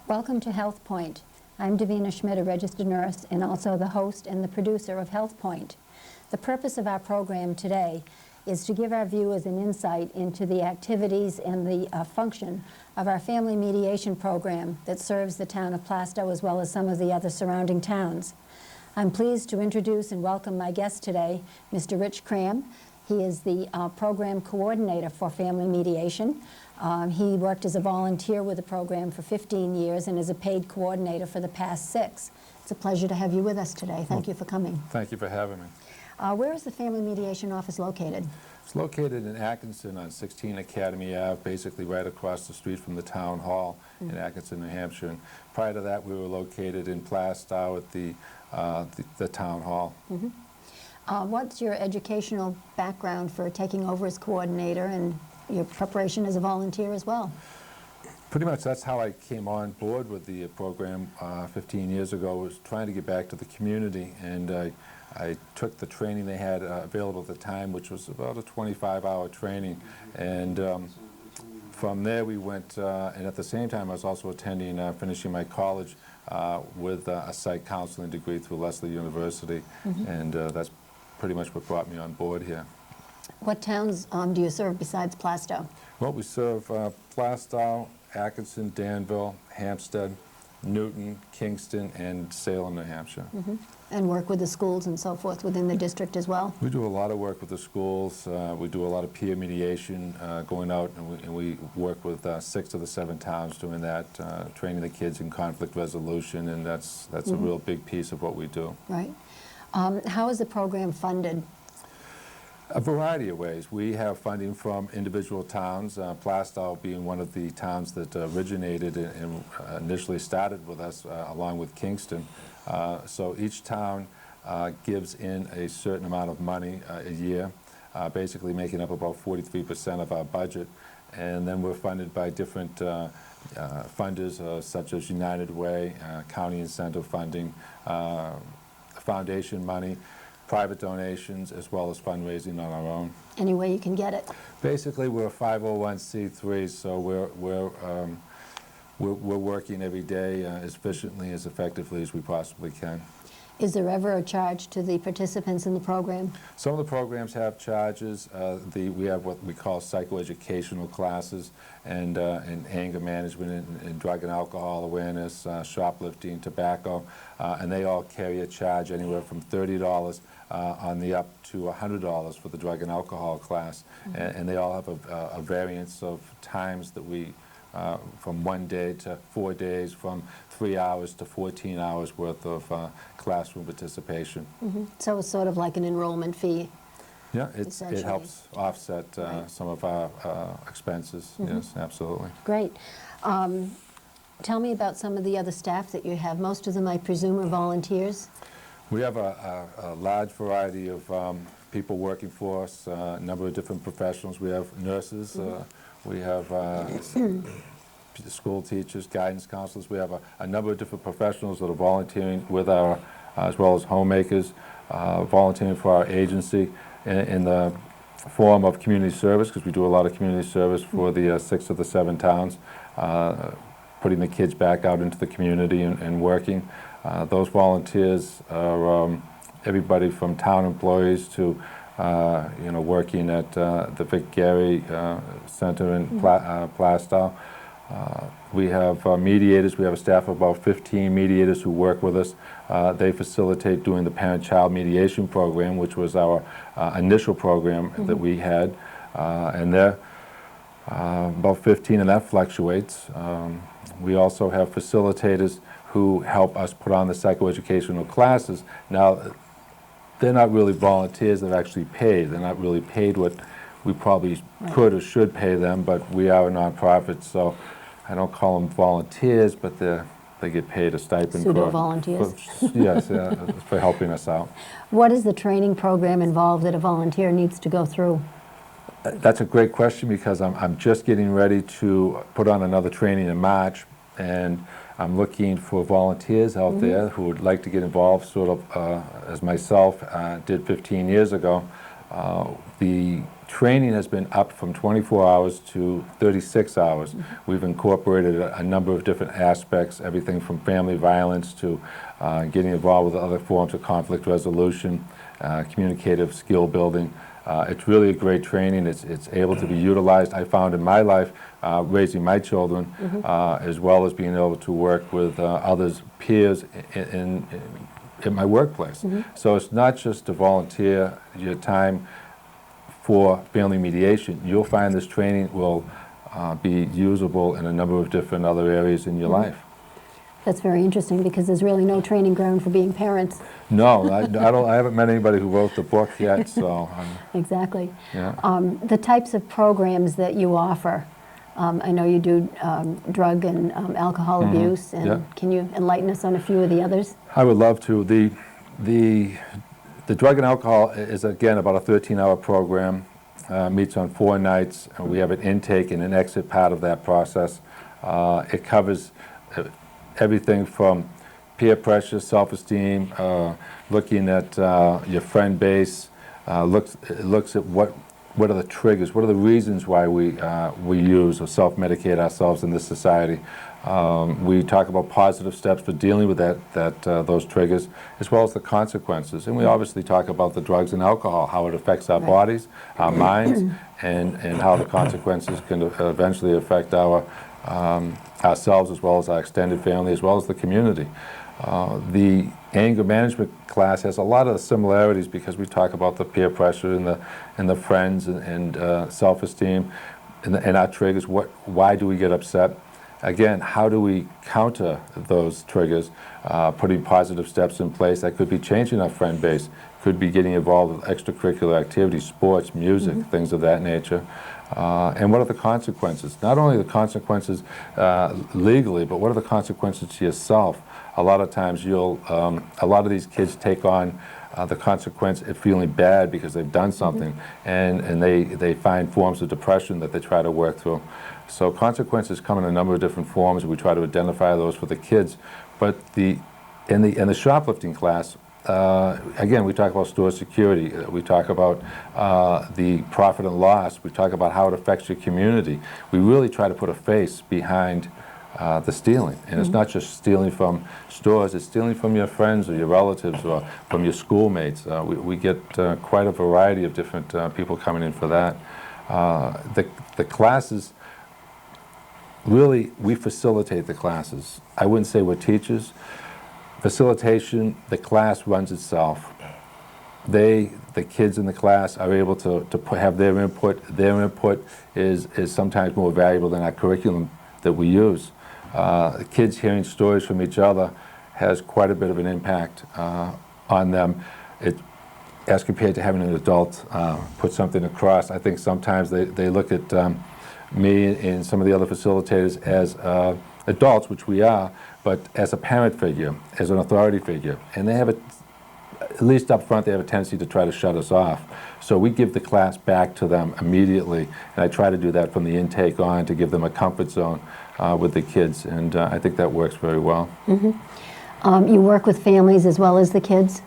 Welcome to Health Point. I'm Davina Schmidt, a registered nurse and also the host and the producer of Health Point. The purpose of our program today is to give our viewers an insight into the activities and the function of our family mediation program that serves the town of Plaistow as well as some of the other surrounding towns. I'm pleased to introduce and welcome my guest today, Mr. Rich Cram. He is the program coordinator for family mediation. He worked as a volunteer with the program for 15 years and is a paid coordinator for the past 6. It's a pleasure to have you with us today. Thank you for coming. Thank you for having me. Where is the Family Mediation Office located? It's located in Atkinson on 16 Academy Ave, basically right across the street from the town hall in Atkinson, New Hampshire. And prior to that, we were located in Plaistow at the town hall. What's your educational background for taking over as coordinator and your preparation as a volunteer as well? Pretty much that's how I came on board with the program 15 years ago, was trying to get back to the community, and I took the training they had available at the time, which was about a 25-hour training, and from there we went, and at the same time I was also attending, finishing my college with a psych counseling degree through Lesley University, and that's pretty much what brought me on board here. What towns do you serve besides Plaistow? Well, we serve Plaistow, Atkinson, Danville, Hampstead, Newton, Kingston, and Salem, New Hampshire. And work with the schools and so forth within the district as well? We do a lot of work with the schools. We do a lot of peer mediation, going out, and we work with 6 of the 7 towns doing that, training the kids in conflict resolution, and that's a real big piece of what we do. Right. How is the program funded? A variety of ways. We have funding from individual towns, Plaistow being one of the towns that originated and initially started with us, along with Kingston. So each town gives in a certain amount of money a year, basically making up about 43% of our budget. And then we're funded by different funders such as United Way, county incentive funding, foundation money, private donations, as well as fundraising on our own. Any way you can get it? Basically, we're a 501c3, so we're working every day as efficiently, as effectively as we possibly can. Is there ever a charge to the participants in the program? Some of the programs have charges. We have what we call psychoeducational classes, and anger management, and drug and alcohol awareness, shoplifting, tobacco, and they all carry a charge anywhere from $30 on the up to $100 for the drug and alcohol class, and they all have a variance of times that we from 1 day to 4 days, from 3 hours to 14 hours worth of classroom participation. So it's sort of like an enrollment fee. Yeah, it helps offset some of our expenses. Yes, absolutely. Great. Tell me about some of the other staff that you have. Most of them, I presume, are volunteers. We have a large variety of people working for us, a number of different professionals. We have nurses, we have school teachers, guidance counselors. We have a number of different professionals that are volunteering with our, as well as homemakers, volunteering for our agency in the form of community service, because we do a lot of community service for the 6 of the 7 towns, putting the kids back out into the community and working. Those volunteers are everybody from town employees to working at the Vic Gary Center in Plaistow. We have mediators. We have a staff of about 15 mediators who work with us. They facilitate doing the parent-child mediation program, which was our initial program that we had, and they're about 15, and that fluctuates. We also have facilitators who help us put on the psychoeducational classes. Now, they're not really volunteers, they're actually paid. They're not really paid what we probably could or should pay them, but we are a nonprofit, so I don't call them volunteers, but they get paid a stipend Pseudo volunteers. Yes, for helping us out. What is the training program involved that a volunteer needs to go through? That's a great question, because I'm just getting ready to put on another training in March, and I'm looking for volunteers out there who would like to get involved, sort of as myself did 15 years ago. The training has been up from 24 hours to 36 hours. We've incorporated a number of different aspects, everything from family violence to getting involved with other forms of conflict resolution, communicative skill building. It's really a great training. It's able to be utilized, I found in my life, raising my children, as well as being able to work with others, peers in my workplace. So it's not just to volunteer your time for family mediation. You'll find this training will be usable in a number of different other areas in your life. That's very interesting because there's really no training ground for being parents. No, I haven't met anybody who wrote the book yet, so. Exactly. Yeah. The types of programs that you offer, I know you do drug and alcohol abuse, and can you enlighten us on a few of the others? I would love to. The drug and alcohol is, again, about a 13-hour program, meets on 4 nights. We have an intake and an exit part of that process. It covers everything from peer pressure, self-esteem, looking at your friend base, looks at what are the triggers, what are the reasons why we use or self-medicate ourselves in this society. We talk about positive steps for dealing with those triggers, as well as the consequences. And we obviously talk about the drugs and alcohol, how it affects our bodies, our minds, and how the consequences can eventually affect ourselves, as well as our extended family, as well as the community. The anger management class has a lot of similarities because we talk about the peer pressure and the friends and self-esteem and our triggers. Why do we get upset? Again, how do we counter those triggers? Putting positive steps in place. That could be changing our friend base, could be getting involved with extracurricular activities, sports, music, things of that nature. And what are the consequences? Not only the consequences legally, but what are the consequences to yourself? A lot of times a lot of these kids take on the consequence of feeling bad because they've done something, and they find forms of depression that they try to work through. So consequences come in a number of different forms. We try to identify those for the kids. But in the shoplifting class, again, we talk about store security. We talk about the profit and loss. We talk about how it affects your community. We really try to put a face behind the stealing. And it's not just stealing from stores, it's stealing from your friends or your relatives or from your schoolmates. We get quite a variety of different people coming in for that. The classes, really, we facilitate the classes. I wouldn't say we're teachers. Facilitation, the class runs itself. The kids in the class are able to have their input. Their input is sometimes more valuable than our curriculum that we use. Kids hearing stories from each other has quite a bit of an impact on them. As compared to having an adult put something across, I think sometimes they look at me and some of the other facilitators as adults, which we are, but as a parent figure, as an authority figure. And they have at least up front, they have a tendency to try to shut us off. So we give the class back to them immediately, and I try to do that from the intake on to give them a comfort zone with the kids, and I think that works very well. You work with families as well as the kids?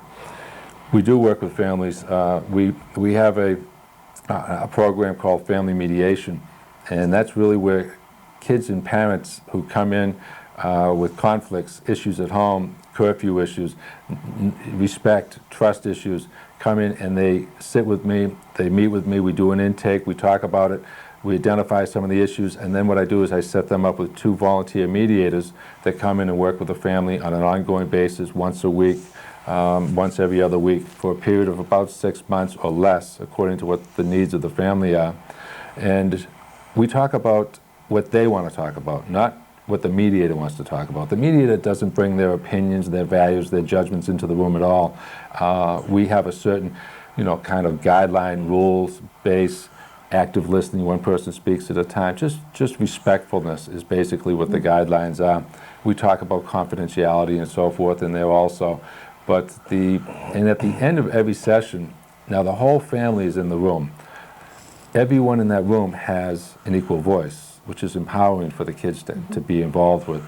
We do work with families. We have a program called Family Mediation, and that's really where kids and parents who come in with conflicts, issues at home, curfew issues, respect, trust issues, come in and they sit with me, they meet with me, we do an intake, we talk about it, we identify some of the issues, and then what I do is I set them up with 2 volunteer mediators that come in and work with the family on an ongoing basis, once a week, once every other week, for a period of about 6 months or less, according to what the needs of the family are. And we talk about what they want to talk about, not what the mediator wants to talk about. The mediator doesn't bring their opinions, their values, their judgments into the room at all. We have a certain, kind of guideline, rules, base, active listening, one person speaks at a time. Just respectfulness is basically what the guidelines are. We talk about confidentiality and so forth in there also. But and at the end of every session, now the whole family is in the room. Everyone in that room has an equal voice, which is empowering for the kids to be involved with.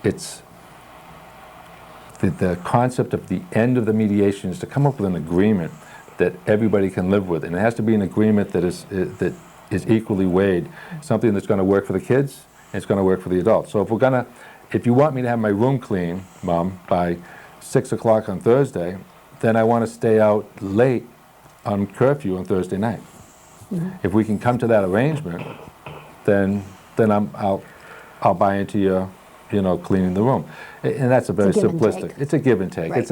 It's the concept of the end of the mediation is to come up with an agreement that everybody can live with. And it has to be an agreement that is equally weighed, something that's going to work for the kids and it's going to work for the adults. So if you want me to have my room clean, Mom, by 6 o'clock on Thursday, then I want to stay out late on curfew on Thursday night. If we can come to that arrangement, then I'll buy into your, cleaning the room. And that's a very simplistic. It's a give and take. Right.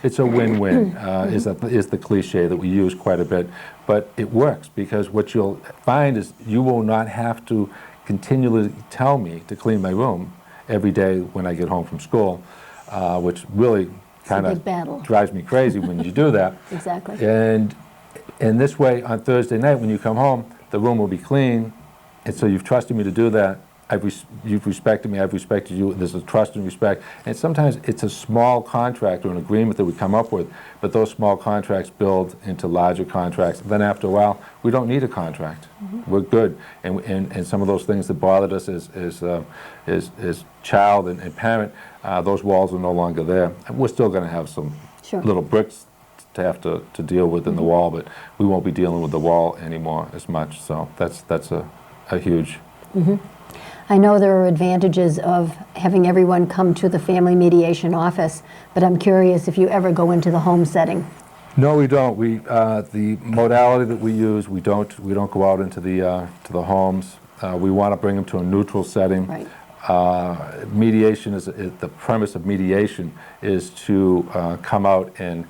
It's a win-win. Is the cliche that we use quite a bit, but it works because what you'll find is you will not have to continually tell me to clean my room every day when I get home from school, which really kind of drives me crazy when you do that. Exactly. And this way, on Thursday night when you come home, the room will be clean, and so you've trusted me to do that. You've respected me, I've respected you. There's a trust and respect. And sometimes it's a small contract or an agreement that we come up with, but those small contracts build into larger contracts. Then after a while, we don't need a contract. We're good. And some of those things that bothered us as child and parent, those walls are no longer there. We're still going to have some little bricks to have to deal with in the wall, but we won't be dealing with the wall anymore as much. So that's a huge... I know there are advantages of having everyone come to the family mediation office, but I'm curious if you ever go into the home setting. No, we don't. The modality that we use, we don't go out into the homes. We want to bring them to a neutral setting. Right. Mediation the premise of mediation is to come out and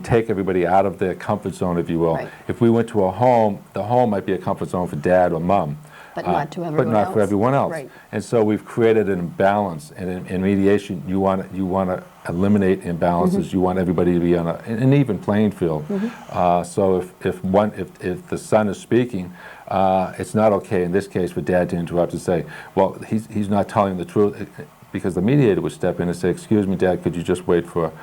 take everybody out of their comfort zone, if you will. Right. If we went to a home, the home might be a comfort zone for dad or mom. But not to everyone else. But not for everyone else. Right. And so we've created an imbalance. And in mediation, you want to eliminate imbalances. You want everybody to be on an even playing field. So if the son is speaking, it's not okay in this case for dad to interrupt and say, well, he's not telling the truth. Because the mediator would step in and say, excuse me, Dad, could you just wait for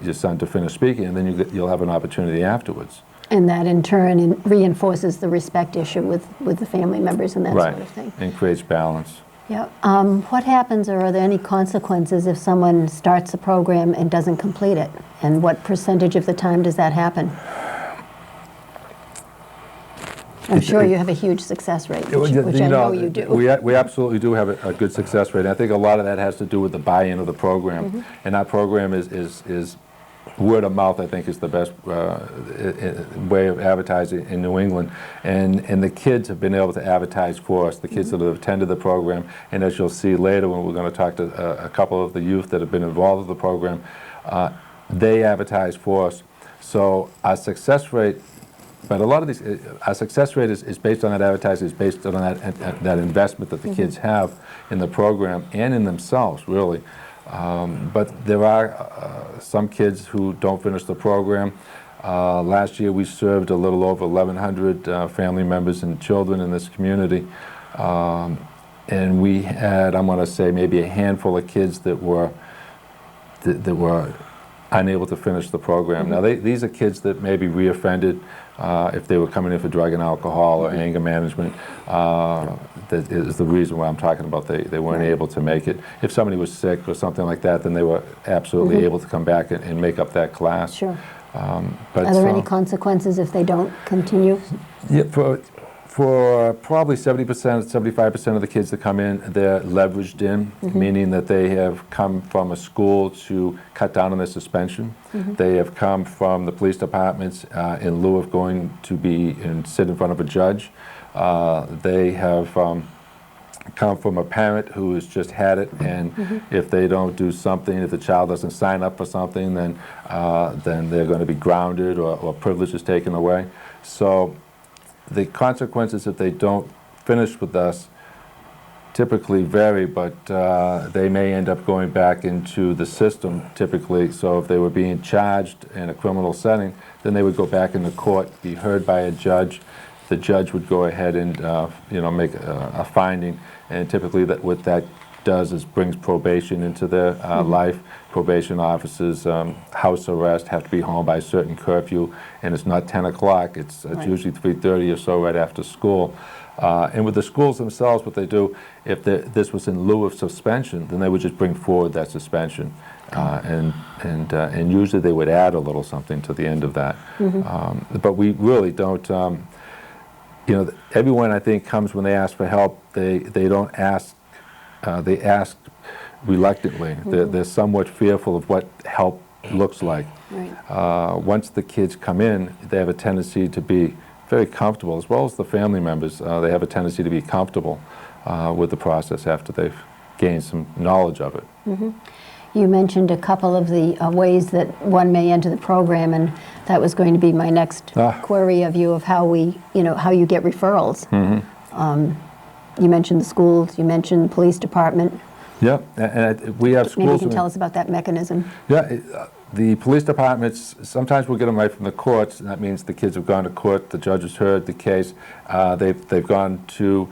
your son to finish speaking, and then you'll have an opportunity afterwards. And that in turn reinforces the respect issue with the family members and that sort of thing. And creates balance. Yeah. What happens, or are there any consequences if someone starts a program and doesn't complete it? And what percentage of the time does that happen? I'm sure you have a huge success rate, which I know you do. We absolutely do have a good success rate. And I think a lot of that has to do with the buy-in of the program. And our program is word of mouth, I think, is the best way of advertising in New England. And the kids have been able to advertise for us, the kids that have attended the program. And as you'll see later when we're going to talk to a couple of the youth that have been involved with the program, they advertise for us. So our success rate, but a lot of these, our success rate is based on that advertising, is based on that investment that the kids have in the program and in themselves, really. But there are some kids who don't finish the program. Last year we served a little over 1,100 family members and children in this community. And we had, I'm going to say, maybe a handful of kids that were unable to finish the program. Now, these are kids that may be reoffended if they were coming in for drug and alcohol or anger management. That is the reason why I'm talking about they weren't able to make it. If somebody was sick or something like that, then they were absolutely able to come back and make up that class. Sure. But are there any consequences if they don't continue? Yeah, for probably 70%, 75% of the kids that come in, they're leveraged in, meaning that they have come from a school to cut down on their suspension. They have come from the police departments in lieu of going to sit in front of a judge. They have come from a parent who has just had it, and if they don't do something, if the child doesn't sign up for something, then they're going to be grounded or privileges taken away. So the consequences if they don't finish with us typically vary, but they may end up going back into the system typically. So if they were being charged in a criminal setting, then they would go back into court, be heard by a judge. The judge would go ahead and make a finding, and typically what that does is brings probation into their life. Probation officers, house arrest, have to be home by a certain curfew, and it's not 10 o'clock, it's usually 3:30 or so right after school. And with the schools themselves, what they do, if this was in lieu of suspension, then they would just bring forward that suspension. And usually they would add a little something to the end of that. But we really don't, you know, everyone I think comes when they ask for help, they don't ask, they ask reluctantly. They're somewhat fearful of what help looks like. Right. Once the kids come in, they have a tendency to be very comfortable, as well as the family members. They have a tendency to be comfortable with the process after they've gained some knowledge of it. You mentioned a couple of the ways that one may enter the program, and that was going to be my next query of you, of how we, you know, how you get referrals. You mentioned the schools, you mentioned the police department. Yep, and we have schools. Maybe you can tell us about that mechanism. Yeah, the police departments, sometimes we'll get them right from the courts, and that means the kids have gone to court, the judge has heard the case, they've gone to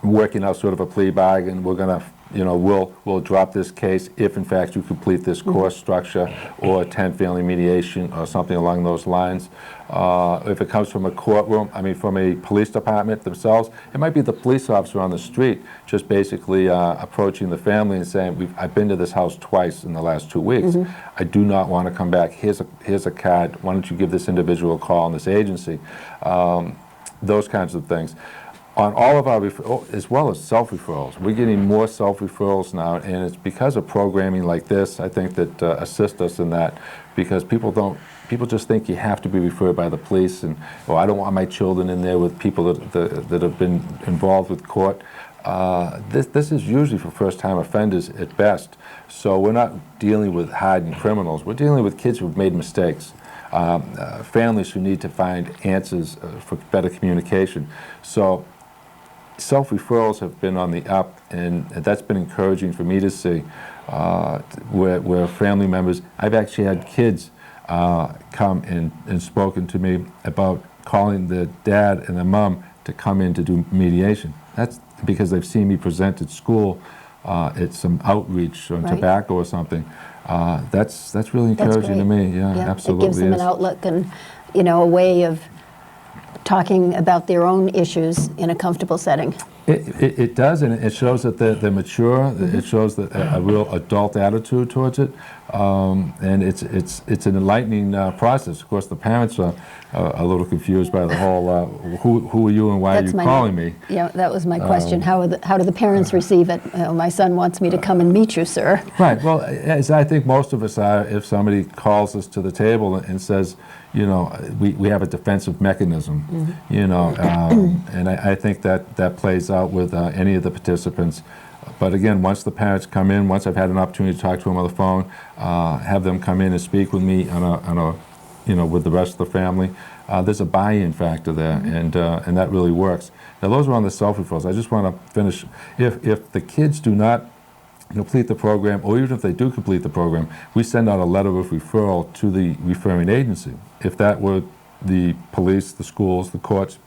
working out sort of a plea bargain. We're going to, you know, we'll drop this case if in fact you complete this course structure or attend family mediation or something along those lines. If it comes from a courtroom, I mean from a police department themselves, it might be the police officer on the street just basically approaching the family and saying, I've been to this house twice in the last 2 weeks. I do not want to come back. Here's a card. Why don't you give this individual a call in this agency? Those kinds of things. On all of our as well as self-referrals. We're getting more self-referrals now, and it's because of programming like this, I think, that assist us in that, because people just think you have to be referred by the police, and, oh, I don't want my children in there with people that have been involved with court. This is usually for first-time offenders at best, so we're not dealing with hardened criminals. We're dealing with kids who've made mistakes. Families who need to find answers for better communication. So self-referrals have been on the up, and that's been encouraging for me to see, where family members, I've actually had kids come and spoken to me about calling the dad and the mom to come in to do mediation. That's because they've seen me present at school at some outreach on tobacco or something. That's really encouraging to me. Yeah, absolutely. It gives them an outlook and, you know, a way of talking about their own issues in a comfortable setting. It does, and it shows that they're mature. It shows that a real adult attitude towards it, and it's an enlightening process. Of course, the parents are a little confused by the whole who are you and why are you calling me? Yeah, that was my question. How do the parents receive it? My son wants me to come and meet you, sir. Right. Well, as I think most of us are, if somebody calls us to the table and says, you know, we have a defensive mechanism, you know, and I think that plays out with any of the participants. But again, once the parents come in, once I've had an opportunity to talk to them on the phone, have them come in and speak with me on a you know, with the rest of the family, there's a buy-in factor there, and that really works. Now, those are on the self-referrals. I just want to finish. If the kids do not complete the program, or even if they do complete the program, we send out a letter of referral to the referring agency. If that were the police, the schools, the courts,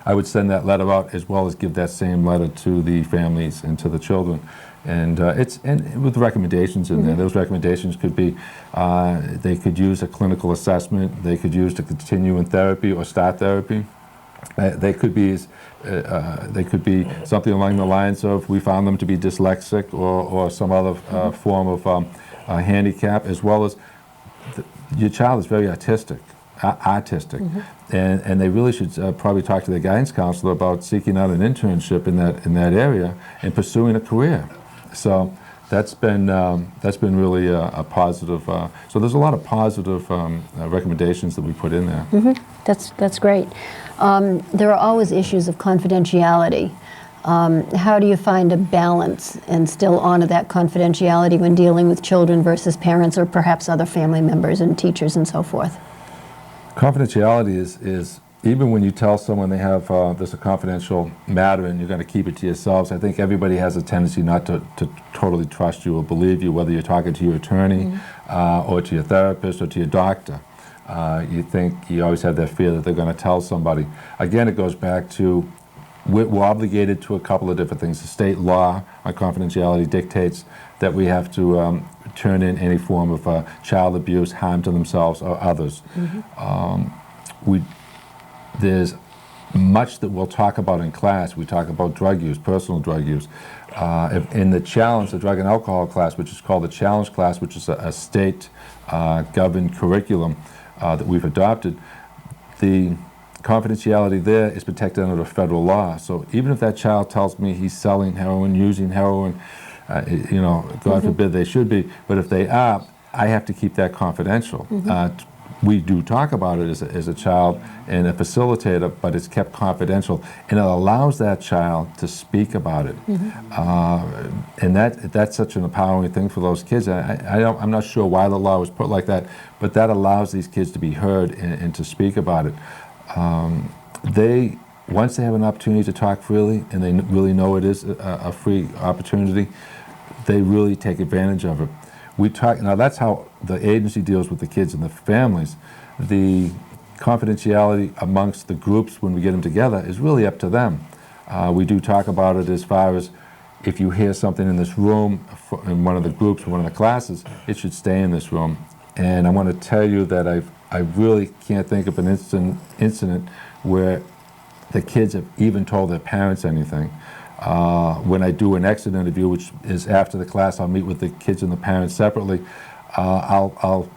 I would send that letter out, as well as give that same letter to the families and to the children. And and with recommendations in there. Those recommendations could be, they could use a clinical assessment, they could use to continue in therapy or start therapy. They could be something along the lines of, we found them to be dyslexic or some other form of handicap, as well as your child is very artistic, and they really should probably talk to their guidance counselor about seeking out an internship in that area and pursuing a career. So that's been really a positive. So there's a lot of positive recommendations that we put in there. That's great. There are always issues of confidentiality. How do you find a balance and still honor that confidentiality when dealing with children versus parents or perhaps other family members and teachers and so forth? Confidentiality is even when you tell someone they have this a confidential matter and you're going to keep it to yourselves, I think everybody has a tendency not to totally trust you or believe you, whether you're talking to your attorney or to your therapist or to your doctor. You think you always have that fear that they're going to tell somebody. Again, it goes back to we're obligated to a couple of different things. The state law on confidentiality dictates that we have to turn in any form of child abuse, harm to themselves or others. There's much that we'll talk about in class. We talk about drug use, personal drug use. In the challenge, the drug and alcohol class, which is called the challenge class, which is a state governed curriculum that we've adopted, the confidentiality there is protected under the federal law. So even if that child tells me he's selling heroin, using heroin, you know, God forbid they should be, but if they are, I have to keep that confidential. We do talk about it as a child and a facilitator, but it's kept confidential, and it allows that child to speak about it. And that's such an empowering thing for those kids. I'm not sure why the law was put like that, but that allows these kids to be heard and to speak about it. Once they have an opportunity to talk freely, and they really know it is a free opportunity, they really take advantage of it. Now that's how the agency deals with the kids and the families. The confidentiality amongst the groups when we get them together is really up to them. We do talk about it as far as if you hear something in this room, in one of the groups, one of the classes, it should stay in this room. And I want to tell you that I really can't think of an incident where the kids have even told their parents anything. When I do an exit interview, which is after the class, I'll meet with the kids and the parents separately. I'll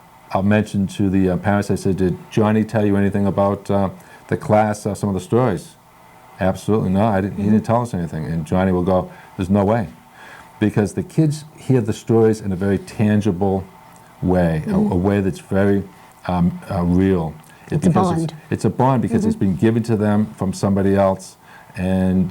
mention to the parents, I said, did Johnny tell you anything about the class, some of the stories? Absolutely no, he didn't tell us anything. And Johnny will go, there's no way. Because the kids hear the stories in a very tangible way, a way that's very real. It's a bond. It's a bond because it's been given to them from somebody else, and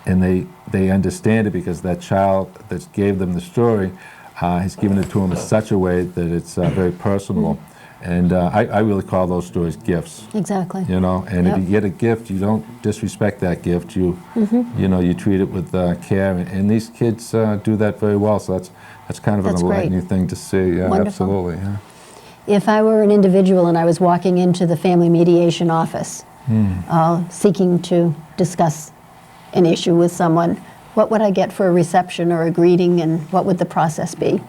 they understand it because that child that gave them the story has given it to them in such a way that it's very personal. And I really call those stories gifts. Exactly. You know, and if you get a gift, you don't disrespect that gift. You know, you treat it with care, and these kids do that very well. So that's kind of an enlightening thing to see. Yeah, absolutely. Yeah. If I were an individual and I was walking into the family mediation office, seeking to discuss an issue with someone, what would I get for a reception or a greeting, and what would the process be?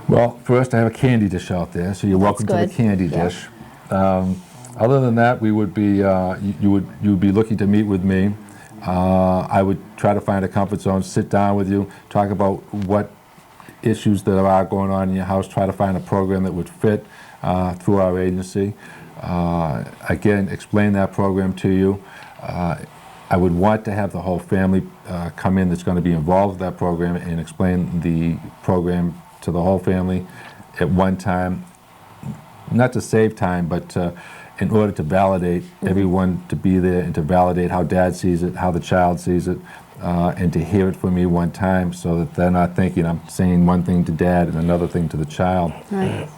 Well, first I have a candy dish out there, so you're welcome to the candy dish. Other than that, we would be you would be looking to meet with me. I would try to find a comfort zone, sit down with you, talk about what issues that are going on in your house, try to find a program that would fit through our agency. Again, explain that program to you. I would want to have the whole family come in that's going to be involved with that program and explain the program to the whole family at one time, not to save time, but in order to validate everyone to be there and to validate how dad sees it, how the child sees it, and to hear it from me one time so that they're not thinking I'm saying one thing to dad and another thing to the child. Right.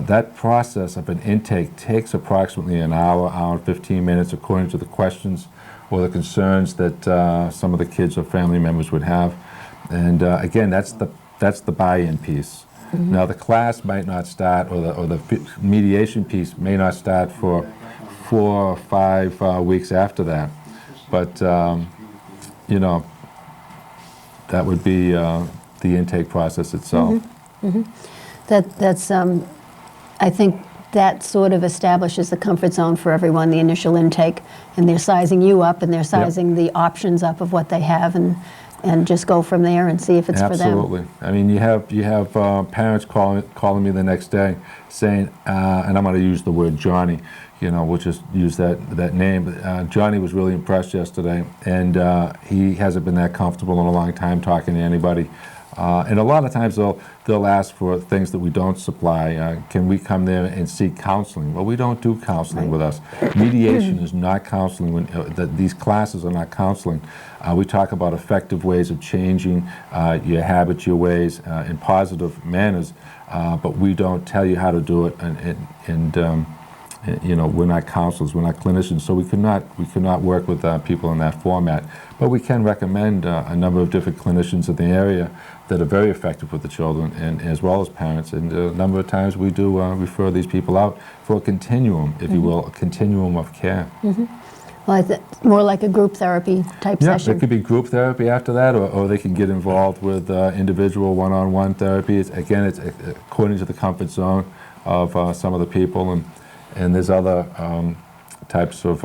That process of an intake takes approximately an hour and 15 minutes according to the questions or the concerns that some of the kids or family members would have. And again, that's the buy-in piece. Now the class might not start, or the mediation piece may not start for 4 or 5 weeks after that. But you know, that would be the intake process itself. That's I think that sort of establishes the comfort zone for everyone, the initial intake, and they're sizing you up and they're sizing the options up of what they have, and just go from there and see if it's for them. Absolutely. I mean, you have parents calling me the next day saying, and I'm going to use the word Johnny, you know, we'll just use that name. But Johnny was really impressed yesterday, and he hasn't been that comfortable in a long time talking to anybody. And a lot of times they'll ask for things that we don't supply. Can we come there and seek counseling? Well, we don't do counseling with us. Mediation is not counseling. These classes are not counseling. We talk about effective ways of changing your habits, your ways, in positive manners, but we don't tell you how to do it. And you know, we're not counselors, we're not clinicians, so we could not work with people in that format. But we can recommend a number of different clinicians in the area that are very effective with the children, and as well as parents. And a number of times we do refer these people out for a continuum, if you will, a continuum of care. Well, more like a group therapy type session. Yeah, it could be group therapy after that, or they can get involved with individual one-on-one therapy. It's according to the comfort zone of some of the people, and there's other types of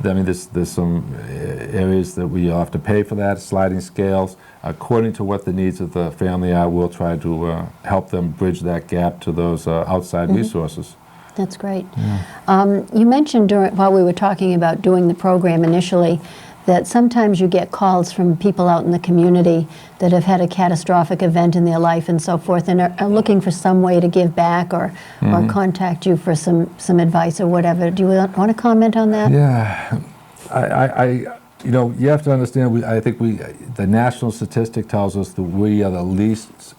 I mean, there's some areas that we have to pay for that, sliding scales. According to what the needs of the family are, we'll try to help them bridge that gap to those outside resources. That's great. Yeah. You mentioned while we were talking about doing the program initially that sometimes you get calls from people out in the community that have had a catastrophic event in their life and so forth, and are looking for some way to give back or contact you for some advice or whatever. Do you want to comment on that? Yeah, you know, you have to understand. The national statistic tells us that we are the least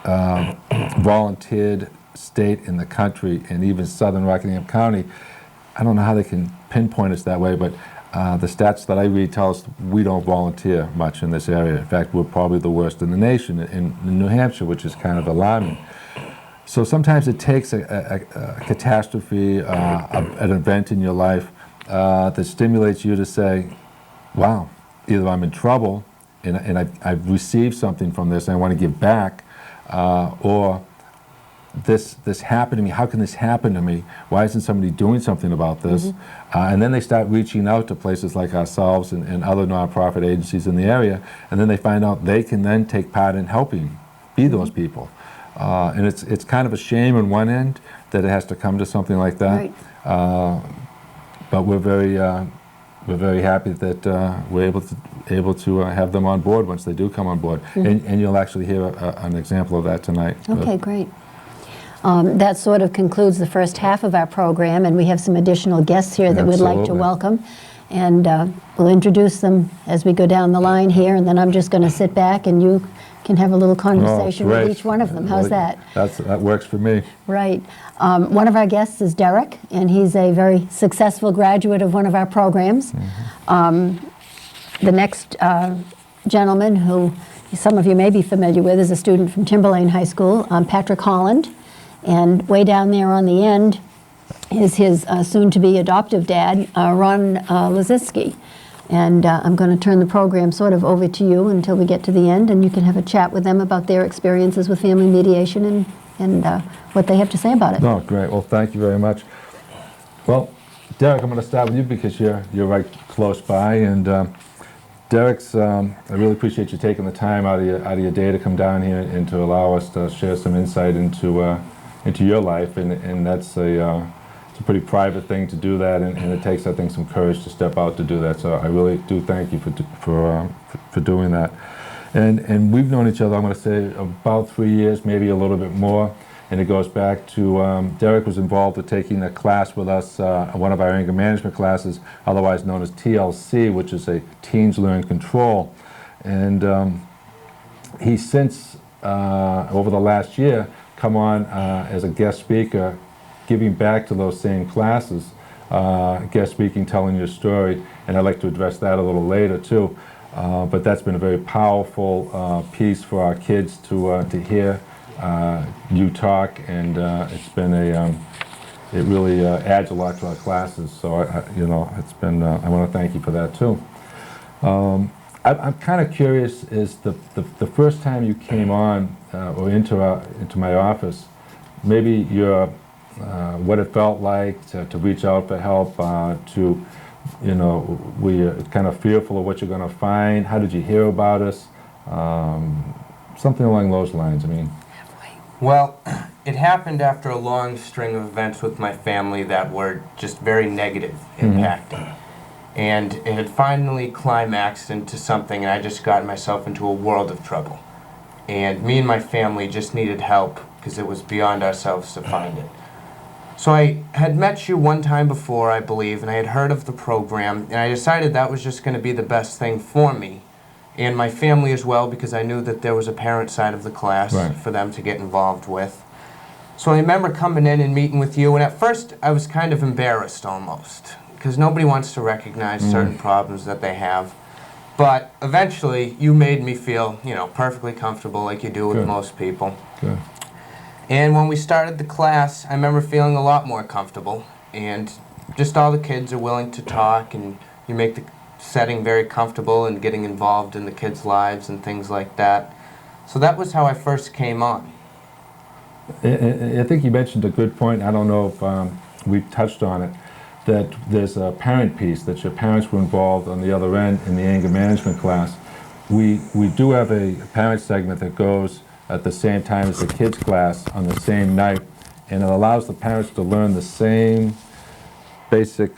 volunteered state in the country, and even Southern Rockingham County. I don't know how they can pinpoint us that way, but the stats that I read tell us we don't volunteer much in this area. In fact, we're probably the worst in the nation in New Hampshire, which is kind of alarming. So sometimes it takes a catastrophe, an event in your life that stimulates you to say, wow, either I'm in trouble and I've received something from this and I want to give back, or this happened to me. How can this happen to me? Why isn't somebody doing something about this? And then they start reaching out to places like ourselves and other nonprofit agencies in the area, and then they find out they can then take part in helping be those people. And it's kind of a shame on one end that it has to come to something like that. Right. But we're very happy that we're able to have them on board once they do come on board. And you'll actually hear an example of that tonight. Okay, great. That sort of concludes the first half of our program, and we have some additional guests here that we'd like to welcome. And we'll introduce them as we go down the line here, and then I'm just going to sit back and you can have a little conversation with each one of them. How's that? That works for me. Right. One of our guests is Derek, and he's a very successful graduate of one of our programs. The next gentleman, who some of you may be familiar with, is a student from Timberlane High School, Patrick Holland. And way down there on the end is his soon-to-be adoptive dad, Ron Lazinski. And I'm going to turn the program sort of over to you until we get to the end, and you can have a chat with them about their experiences with family mediation and what they have to say about it. Oh, great. Well, thank you very much. Well, Derek, I'm going to start with you because you're right close by. And Derek's, I really appreciate you taking the time out of your day to come down here and to allow us to share some insight into your life, and that's it's a pretty private thing to do that, and it takes, I think, some courage to step out to do that. So I really do thank you for doing that. And we've known each other, I'm going to say, about 3 years, maybe a little bit more, and it goes back to Derek was involved with taking a class with us, one of our anger management classes, otherwise known as TLC, which is a Teens Learn Control. And he's since, over the last year, come on as a guest speaker, giving back to those same classes, guest speaking, telling your story, and I'd like to address that a little later too. But that's been a very powerful piece for our kids to hear you talk, and it's been it really adds a lot to our classes. So it's been I want to thank you for that too. I'm kind of curious, is the first time you came on or into my office, maybe what it felt like to reach out for help, were you kind of fearful of what you're going to find? How did you hear about us? Something along those lines, I mean. Well, it happened after a long string of events with my family that were just very negative impacting. And it had finally climaxed into something, and I just got myself into a world of trouble. And me and my family just needed help because it was beyond ourselves to find it. So I had met you one time before, I believe, and I had heard of the program, and I decided that was just going to be the best thing for me and my family as well, because I knew that there was a parent side of the class for them to get involved with. So I remember coming in and meeting with you, and at first I was kind of embarrassed almost, because nobody wants to recognize certain problems that they have. But eventually, you made me feel, perfectly comfortable like you do with most people. Good. And when we started the class, I remember feeling a lot more comfortable. And just all the kids are willing to talk, and you make the setting very comfortable and getting involved in the kids' lives and things like that. So that was how I first came on. I think you mentioned a good point. I don't know if we touched on it. that there's a parent piece, that your parents were involved on the other end in the anger management class. We do have a parent segment that goes at the same time as the kids class on the same night, and it allows the parents to learn the same basic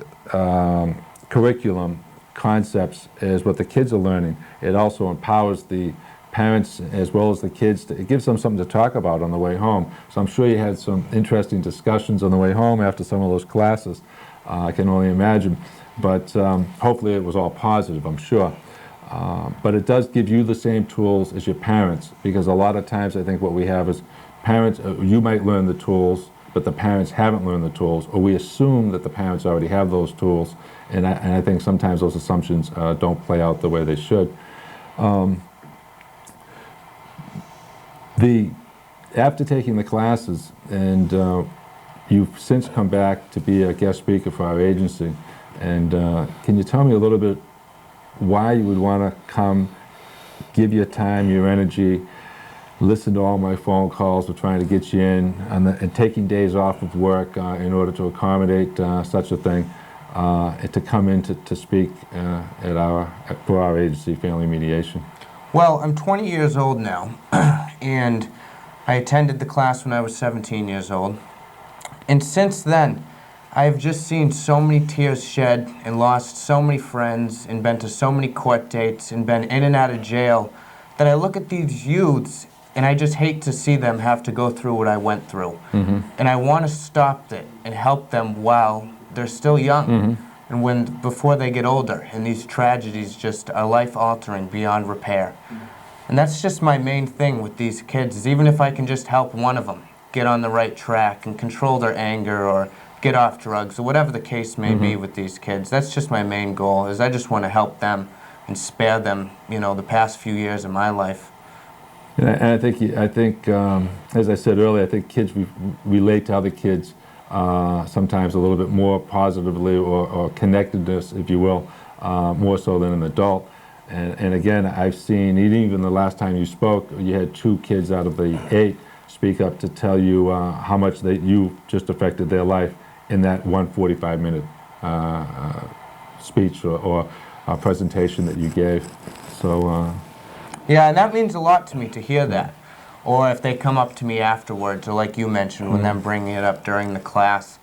curriculum concepts as what the kids are learning. It also empowers the parents as well as the kids. It gives them something to talk about on the way home. So I'm sure you had some interesting discussions on the way home after some of those classes. I can only imagine. But hopefully it was all positive, I'm sure. But it does give you the same tools as your parents, because a lot of times I think what we have is parents, you might learn the tools, but the parents haven't learned the tools, or we assume that the parents already have those tools, and I think sometimes those assumptions don't play out the way they should. After taking the classes, and you've since come back to be a guest speaker for our agency, and can you tell me a little bit why you would want to come, give your time, your energy, listen to all my phone calls for trying to get you in, and taking days off of work in order to accommodate such a thing, and to come in to speak for our agency, Family Mediation? Well, I'm 20 years old now, and I attended the class when I was 17 years old. And since then, I've just seen so many tears shed and lost so many friends and been to so many court dates and been in and out of jail that I look at these youths and I just hate to see them have to go through what I went through. Mm-hmm. And I want to stop it and help them while they're still young. Mm-hmm. And before they get older, and these tragedies just are life-altering beyond repair. And that's just my main thing with these kids, is even if I can just help one of them get on the right track and control their anger or get off drugs or whatever the case may be with these kids, that's just my main goal, is I just want to help them and spare them, you know, the past few years of my life. And I think, as I said earlier, I think kids relate to other kids sometimes a little bit more positively, or connectedness, if you will, more so than an adult. And again, I've seen, even the last time you spoke, you had 2 kids out of the 8 speak up to tell you how much you just affected their life in that 145-minute speech or presentation that you gave. So yeah, and that means a lot to me to hear that. Or if they come up to me afterwards, or like you mentioned, when them bringing it up during the class,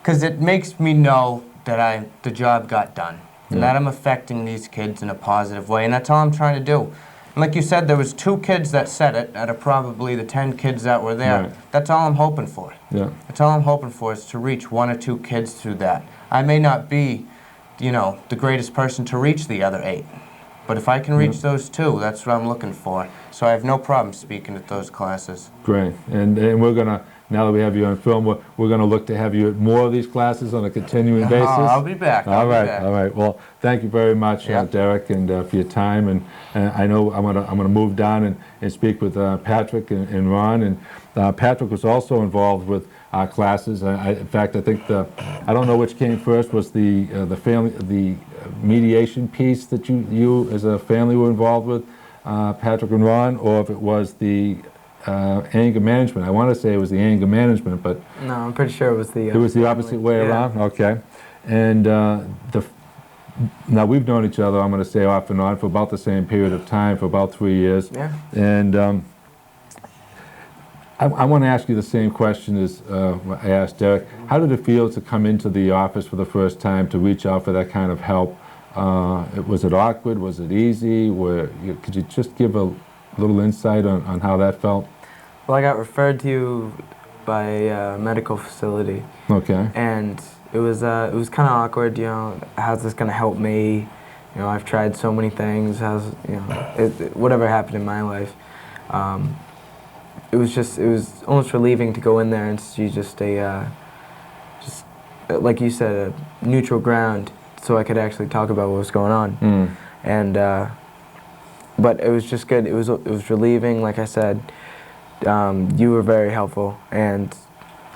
because it makes me know that the job got done, and that I'm affecting these kids in a positive way, and that's all I'm trying to do. And like you said, there was 2 kids that said it out of probably the 10 kids that were there. Right. That's all I'm hoping for. Yeah. That's all I'm hoping for, is to reach 1 or 2 kids through that. I may not be, you know, the greatest person to reach the other 8. But if I can reach those 2, that's what I'm looking for. So I have no problem speaking at those classes. Great. And we're going to, now that we have you on film, we're going to look to have you at more of these classes on a continuing basis. I'll be back. All right. Well, thank you very much, Derek, and for your time. And I know I'm going to move down and speak with Patrick and Ron. And Patrick was also involved with our classes. In fact, I think I don't know which came first. Was the mediation piece that you as a family were involved with, Patrick and Ron, or if it was the anger management? I want to say it was the anger management, but no, I'm pretty sure it was the. It was the opposite way around. Okay, and now we've known each other, I'm going to say, off and on for about the same period of time, for about 3 years. Yeah. And I want to ask you the same question as I asked Derek. How did it feel to come into the office for the first time, to reach out for that kind of help? Was it awkward? Was it easy? Could you just give a little insight on how that felt? Well, I got referred to you by a medical facility. Okay. And it was kind of awkward. You know, how's this gonna help me? You know, I've tried so many things. Whatever happened in my life. It was almost relieving to go in there and see just like you said, a neutral ground, so I could actually talk about what was going on. And but it was just good. It was relieving. Like I said, you were very helpful, and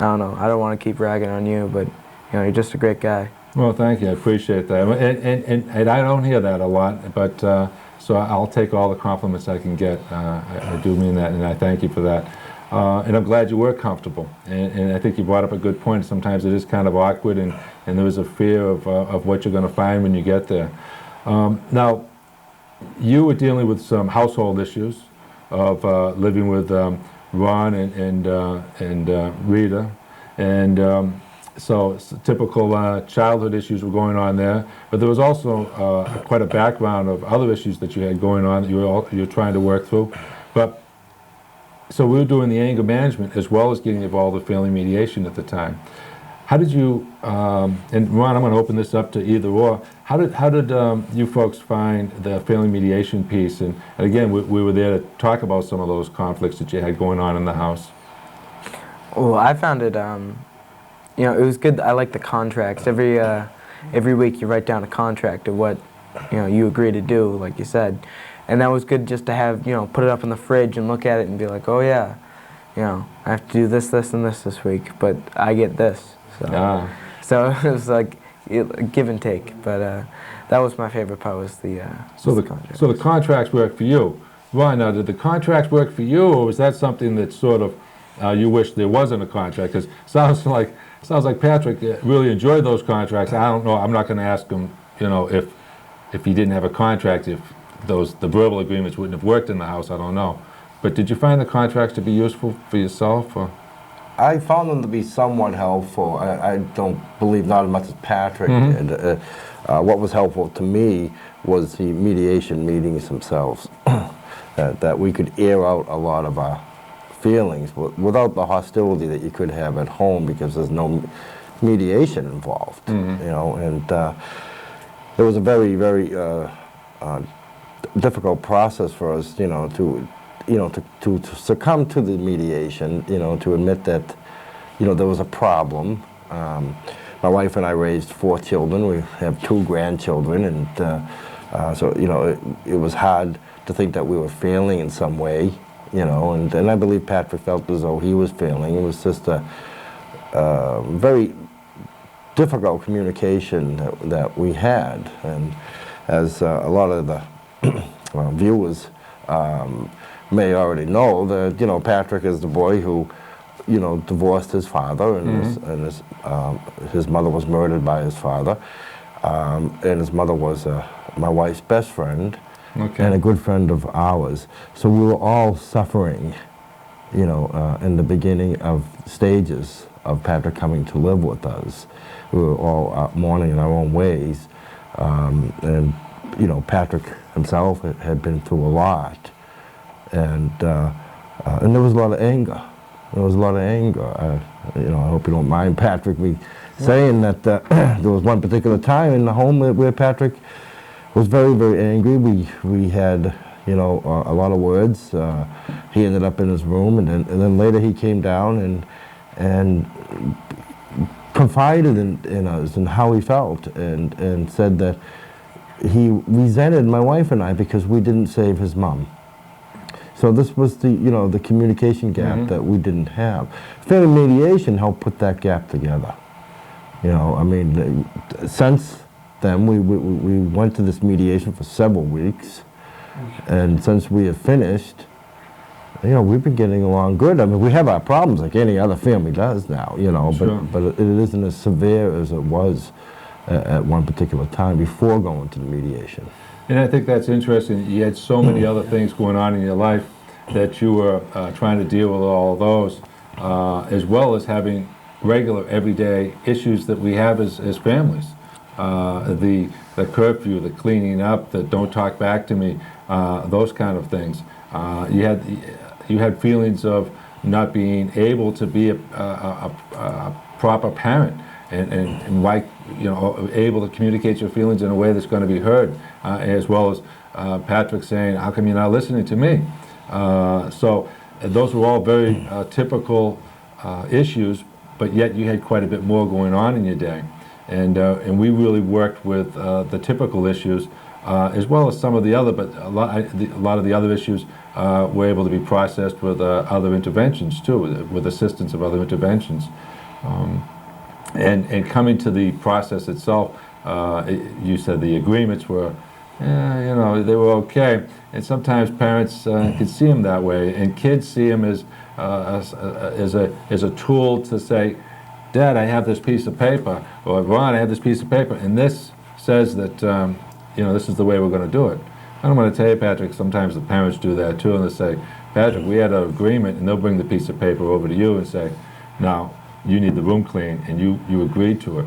I don't know. I don't want to keep ragging on you, but you know, you're just a great guy. Well, thank you. I appreciate that. And I don't hear that a lot, but so I'll take all the compliments I can get. I do mean that, and I thank you for that. and I'm glad you were comfortable. And I think you brought up a good point. Sometimes it is kind of awkward, and there is a fear of what you're going to find when you get there. Now, you were dealing with some household issues of living with Ron and Rita, and so typical childhood issues were going on there. But there was also quite a background of other issues that you had going on that you were trying to work through. But so we were doing the anger management as well as getting involved with family mediation at the time. How did you, and Ron, I'm going to open this up to either or, how did you folks find the family mediation piece? And again, we were there to talk about some of those conflicts that you had going on in the house. Well, I found it, you know, it was good. I like the contracts. Every week you write down a contract of what, you know, you agree to do, like you said. And that was good just to have, you know, put it up in the fridge and look at it and be like, oh yeah, you know, I have to do this, this, and this week, but I get this. So, so it was like give and take. But that was my favorite part, was the contracts. So the contracts work for you. Ron, now did the contracts work for you, or was that something that sort of you wish there wasn't a contract? Because sounds like Patrick really enjoyed those contracts. I don't know. I'm not going to ask him, you know, if he didn't have a contract, if the verbal agreements wouldn't have worked in the house. I don't know. But did you find the contracts to be useful for yourself? Or? I found them to be somewhat helpful. I don't believe not as much as Patrick did. What was helpful to me was the mediation meetings themselves, that we could air out a lot of our feelings without the hostility that you could have at home, because there's no mediation involved. You know, and it was a very, very difficult process for us, you know, to succumb to the mediation, you know, to admit that, you know, there was a problem. My wife and I raised 4 children. We have 2 grandchildren, and so, you know, it was hard to think that we were failing in some way, you know, and I believe Patrick felt as though he was failing. It was just a very difficult communication that we had, and as a lot of the viewers may already know, that, you know, Patrick is the boy who, you know, divorced his father, and his mother was murdered by his father, and his mother was my wife's best friend, and a good friend of ours. So we were all suffering, you know, in the beginning of stages of Patrick coming to live with us. We were all mourning in our own ways, and, you know, Patrick himself had been through a lot, and there was a lot of anger. There was a lot of anger. You know, I hope you don't mind, Patrick, me saying that there was one particular time in the home where Patrick was very, very angry. We had, you know, a lot of words. He ended up in his room, and then later he came down and confided in us and how he felt, and said that he resented my wife and I because we didn't save his mom. So this was the, you know, the communication gap that we didn't have. Family mediation helped put that gap together. You know, I mean, since then we went to this mediation for several weeks, and since we have finished, you know, we've been getting along good. I mean, we have our problems like any other family does now, you know, but it isn't as severe as it was at one particular time before going to the mediation. And I think that's interesting. You had so many other things going on in your life that you were trying to deal with all of those, as well as having regular, everyday issues that we have as families. The curfew, the cleaning up, the don't talk back to me, those kind of things. You had feelings of not being able to be a proper parent, and why, you know, able to communicate your feelings in a way that's going to be heard, as well as Patrick saying, how come you're not listening to me? So those were all very typical issues, but yet you had quite a bit more going on in your day. And we really worked with the typical issues, as well as some of the other, but a lot of the other issues were able to be processed with other interventions too, with assistance of other interventions. And coming to the process itself, you said the agreements were, you know, they were okay. And sometimes parents can see them that way, and kids see them as as a tool to say, Dad, I have this piece of paper, or Ron, I have this piece of paper, and this says that this is the way we're going to do it. I'm going to tell you, Patrick, sometimes the parents do that too, and they say, Patrick, we had an agreement, and they'll bring the piece of paper over to you and say, now, you need the room clean, and you agreed to it.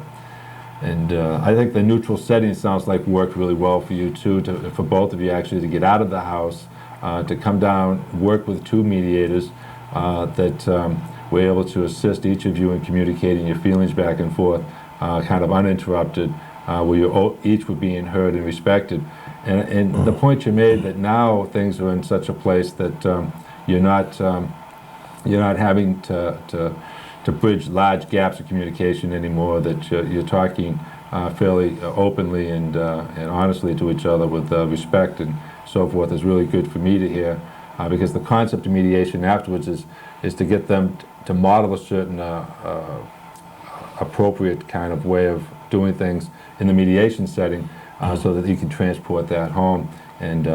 And I think the neutral setting sounds like worked really well for you too, for both of you actually, to get out of the house, to come down, work with two mediators that were able to assist each of you in communicating your feelings back and forth, kind of uninterrupted, where you each were being heard and respected. And the point you made that now things are in such a place that you're not having to bridge large gaps of communication anymore, that you're talking fairly openly and honestly to each other with respect and so forth, is really good for me to hear, because the concept of mediation afterwards is to get them to model a certain appropriate kind of way of doing things in the mediation setting, so that you can transport that home and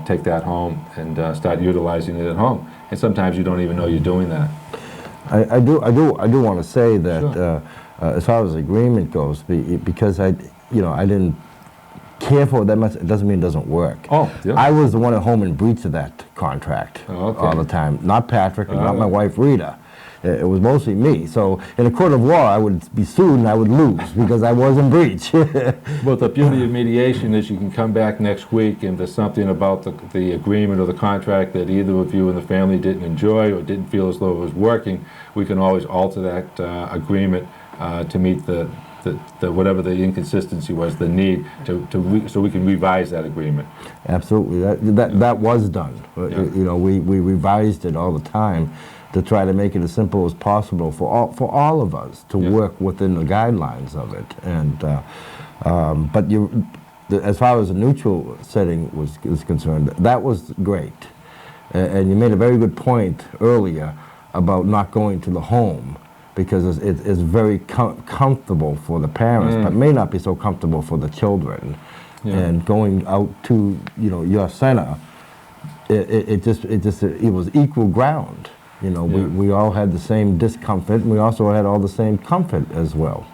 take that home and start utilizing it at home. And sometimes you don't even know you're doing that. I do want to say that Sure. As far as agreement goes, because I didn't care for it that much, it doesn't mean it doesn't work. Oh, yeah. I was the one at home in breach of that contract all the time. Not Patrick, and not my wife Rita. It was mostly me. So in a court of law, I would be sued and I would lose because I was in breach. Well, the beauty of mediation is you can come back next week, and there's something about the agreement or the contract that either of you in the family didn't enjoy or didn't feel as though it was working. We can always alter that agreement to meet the whatever the inconsistency was, the need so we can revise that agreement. Absolutely, that was done. Yeah. We revised it all the time to try to make it as simple as possible for all of us to work within the guidelines of it. And but as far as the neutral setting is concerned, that was great. And you made a very good point earlier about not going to the home, because it's very comfortable for the parents, but may not be so comfortable for the children. Yeah. And going out to your center, it was equal ground. We all had the same discomfort, and we also had all the same comfort as well.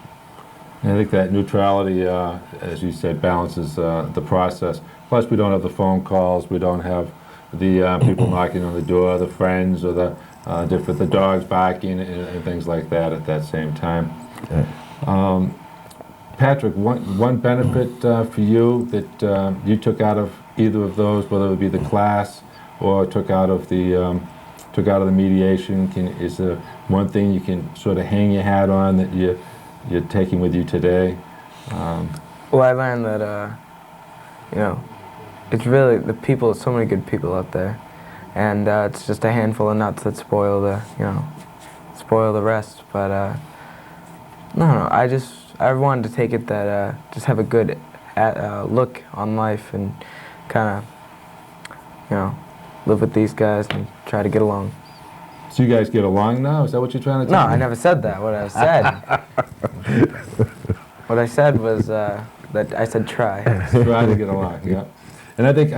And I think that neutrality, as you said, balances the process. Plus, we don't have the phone calls, we don't have the people knocking on the door, the friends, or the dogs barking and things like that at that same time. Yeah. Patrick, one benefit for you that you took out of either of those, whether it be the class or took out of the mediation, is there one thing you can sort of hang your hat on that you're taking with you today? Well, I learned that it's really the people. So many good people out there, and it's just a handful of nuts that spoil the rest. But no, I wanted to take it that just have a good look on life and kind of live with these guys and try to get along. So you guys get along now? Is that what you're trying to No, tell me? I never said that. What I said was that I said try. Try to get along, yeah. And I think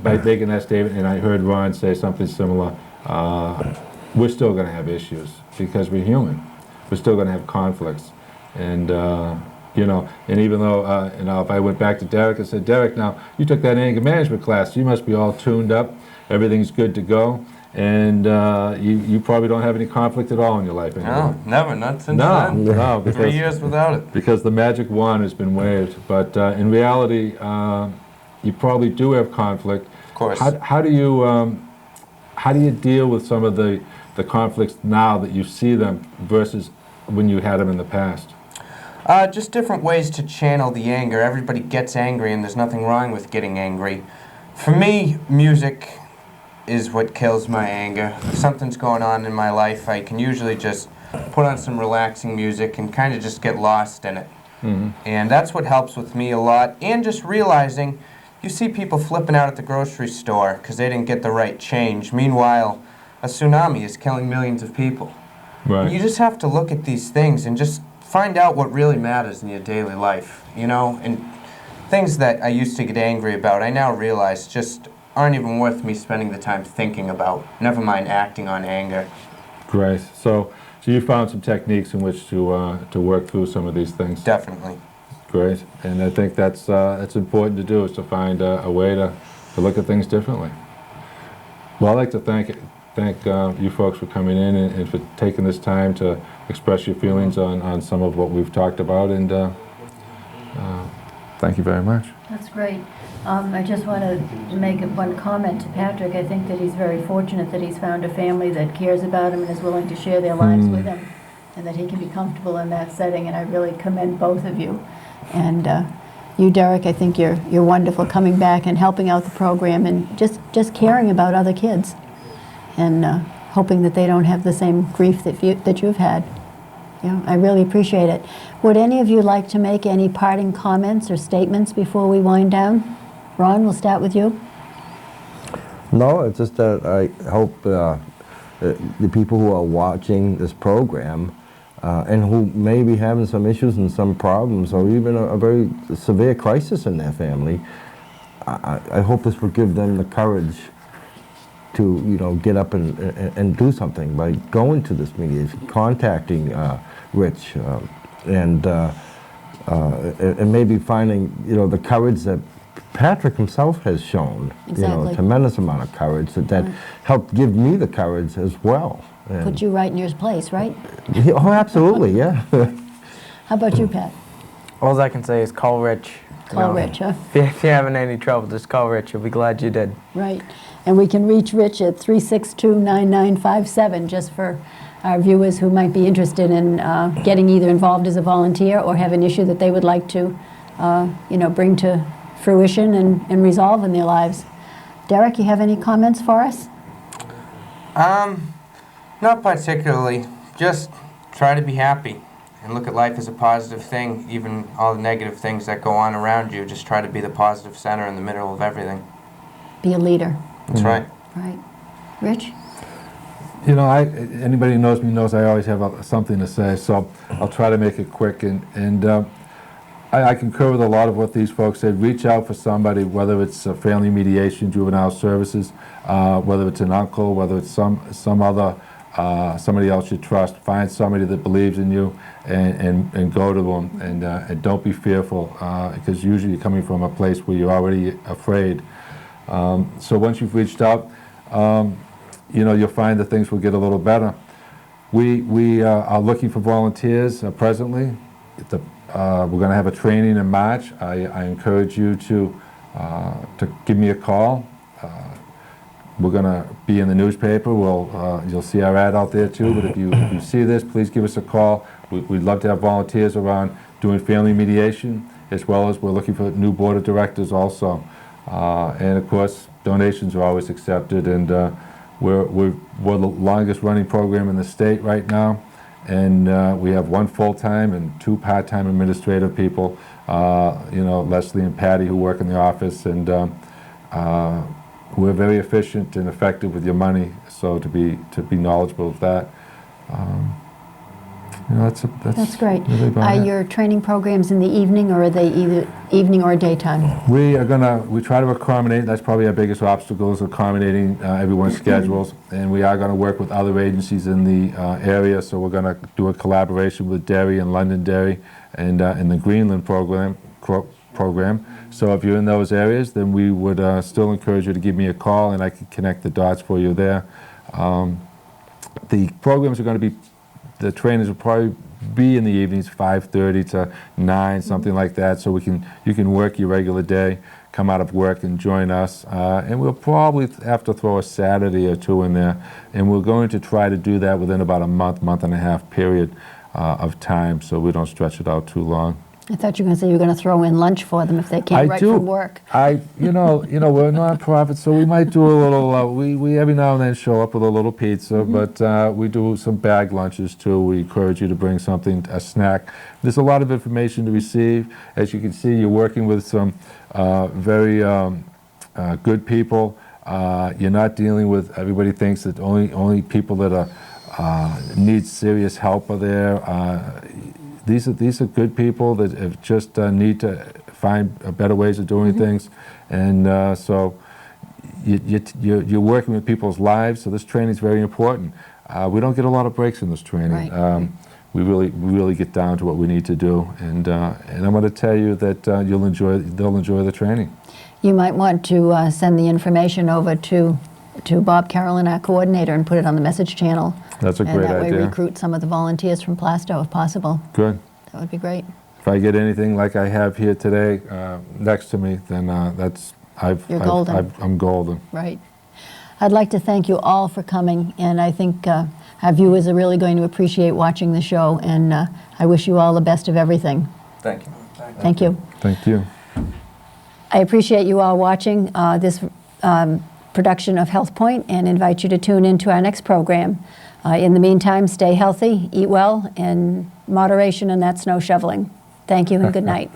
by making that statement, and I heard Ron say something similar, we're still going to have issues because we're human. We're still going to have conflicts. And, and even though, if I went back to Derek and said, Derek, now, you took that anger management class, so you must be all tuned up, everything's good to go, and you probably don't have any conflict at all in your life anymore. No, never, not since then. No, because 3 years without it. Because the magic wand has been waved. But in reality, you probably do have conflict. Of course. How do you deal with some of the conflicts now that you see them versus when you had them in the past? Just different ways to channel the anger. Everybody gets angry, and there's nothing wrong with getting angry. For me, music is what kills my anger. If something's going on in my life, I can usually just put on some relaxing music and kind of just get lost in it. Mm-hmm. And that's what helps with me a lot. And just realizing, you see people flipping out at the grocery store because they didn't get the right change. Meanwhile, a tsunami is killing millions of people. Right. You just have to look at these things and just find out what really matters in your daily life, and things that I used to get angry about, I now realize just aren't even worth me spending the time thinking about, never mind acting on anger. Great. So you found some techniques in which to work through some of these things. Definitely. Great. And I think that's important to do, is to find a way to look at things differently. Well, I'd like to thank you folks for coming in and for taking this time to express your feelings on some of what we've talked about, and thank you very much. That's great. I just want to make one comment to Patrick. I think that he's very fortunate that he's found a family that cares about him and is willing to share their lives with him, and that he can be comfortable in that setting, and I really commend both of you. And you, Derek, I think you're wonderful, coming back and helping out the program and just caring about other kids, and hoping that they don't have the same grief that you've had. I really appreciate it. Would any of you like to make any parting comments or statements before we wind down? Ron, we'll start with you. No, it's just that I hope the people who are watching this program and who may be having some issues and some problems, or even a very severe crisis in their family, I hope this will give them the courage to, get up and do something by going to this mediation, contacting Rich, and maybe finding, the courage that Patrick himself has shown. Exactly. A tremendous amount of courage that helped give me the courage as well. And Put you right in your place, right? oh, absolutely, yeah. How about you, Pat? All I can say is call Rich. Call Rich, huh? If you're having any trouble, just call Rich. You'll be glad you did. Right. And we can reach Rich at 362-9957, just for our viewers who might be interested in getting either involved as a volunteer or have an issue that they would like to, bring to fruition and resolve in their lives. Derek, you have any comments for us? Not particularly. Just try to be happy and look at life as a positive thing, even all the negative things that go on around you. Just try to be the positive center in the middle of everything. Be a leader. That's right. Right. Rich? Anybody who knows me knows I always have something to say, so I'll try to make it quick. And I concur with a lot of what these folks said. Reach out for somebody, whether it's family mediation, juvenile services, whether it's an uncle, whether it's some other somebody else you trust. Find somebody that believes in you and go to them, and don't be fearful, because usually you're coming from a place where you're already afraid. So once you've reached out, you'll find that things will get a little better. We are looking for volunteers presently. We're going to have a training in March. I encourage you to give me a call. We're going to be in the newspaper. You'll see our ad out there too. But if you see this, please give us a call. We'd love to have volunteers around doing family mediation, as well as we're looking for new board of directors also. And of course, donations are always accepted. And we're the longest running program in the state right now. And we have 1 full-time and 2 part-time administrative people, Leslie and Patty, who work in the office, and we're very efficient and effective with your money. So to be knowledgeable of that, That's great. Really Are your training programs in the evening, or are they either evening or daytime? We try to accommodate. That's probably our biggest obstacle, is accommodating everyone's schedules. And we are going to work with other agencies in the area. So we're going to do a collaboration with Derry and Londonderry, and in the Greenland program. So if you're in those areas, then we would still encourage you to give me a call, and I can connect the dots for you there. The programs are going to be, the trainings will probably be in the evenings, 5:30 to 9, something like that, so you can work your regular day, come out of work and join us. And we'll probably have to throw a Saturday or 2 in there, and we're going to try to do that within about a month and a half period of time, so we don't stretch it out too long. I thought you were going to say you were going to throw in lunch for them if they came right from work. We're a nonprofit, so we might do a little. We every now and then show up with a little pizza, but we do some bag lunches too. We encourage you to bring something, a snack. There's a lot of information to receive. As you can see, you're working with some very good people. You're not dealing with, everybody thinks that only people that need serious help are there. These are good people that just need to find better ways of doing things, and so you're working with people's lives. So this training is very important. we don't get a lot of breaks in this training. Right. We really get down to what we need to do, and I'm going to tell you that they'll enjoy the training. You might want to send the information over to Bob Carolyn, our coordinator, and put it on the message channel. That's a great And that way idea. recruit some of the volunteers from Plaistow if possible. Good. That would be great. If I get anything like I have here today next to me, then You're golden. I'm golden. Right. I'd like to thank you all for coming, and I think our viewers are really going to appreciate watching the show, and I wish you all the best of everything. Thank you. Thank you. Thank you. I appreciate you all watching this production of Health Point and invite you to tune into our next program. In the meantime, stay healthy, eat well, and moderation in that snow shoveling. Thank you and good night.